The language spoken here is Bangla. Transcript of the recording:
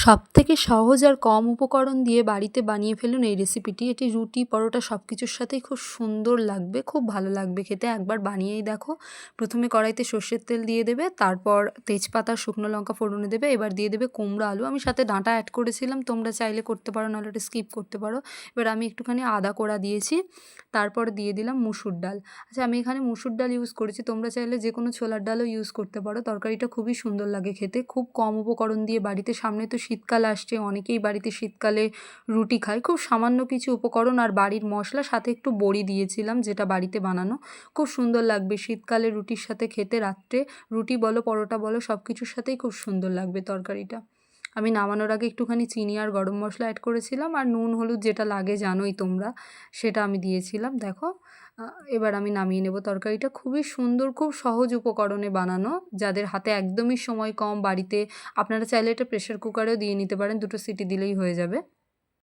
সবথেকে সহজ আর কম উপকরণ দিয়ে বাড়িতে বানিয়ে ফেলুন এই রেসিপিটি। এটি রুটি, পরোটা সবকিছুর সাথেই খুব সুন্দর লাগবে, খুব ভালো লাগবে খেতে। একবার বানিয়েই দেখো। প্রথমে কড়াইতে সর্ষের তেল দিয়ে দেবে, তারপর তেজপাতা, শুকনো লঙ্কা ফোড়নে দেবে, এবার দিয়ে দেবে কুমড়ো, আলু। আমি সাথে ডাঁটা অ্যাড করেছিলাম, তোমরা চাইলে করতে পারো, নাহলে ওটা স্কিপ করতে পারো। এবার আমি একটুখানি আদা কোড়া দিয়েছি, তারপর দিয়ে দিলাম মুসুর ডাল। আচ্ছা, আমি এখানে মুসুর ডাল ইউজ করেছি, তোমরা চাইলে যে কোনো ছোলার ডালও ইউজ করতে পারো। তরকারিটা খুবই সুন্দর লাগে খেতে, খুব কম উপকরণ দিয়ে বাড়িতে। সামনে তো শীতকাল আসছে, অনেকেই বাড়িতে শীতকালে রুটি খায়। খুব সামান্য কিছু উপকরণ আর বাড়ির মশলা, সাথে একটু বড়ি দিয়েছিলাম যেটা বাড়িতে বানানো। খুব সুন্দর লাগবে শীতকালে রুটির সাথে খেতে। রাত্রে রুটি বলো, পরোটা বলো, সব কিছুর সাথেই খুব সুন্দর লাগবে তরকারিটা। আমি নামানোর আগে একটুখানি চিনি আর গরম মশলা অ্যাড করেছিলাম, আর নুন হলুদ যেটা লাগে জানোই তোমরা, সেটা আমি দিয়েছিলাম। দেখো, এবার আমি নামিয়ে নেব তরকারিটা। খুবই সুন্দর, খুব সহজ উপকরণে বানানো, যাদের হাতে একদমই সময় কম বাড়িতে, আপনারা চাইলে এটা প্রেশার কুকারেও দিয়ে নিতে পারেন, দুটো সিটি দিলেই হয়ে যাবে।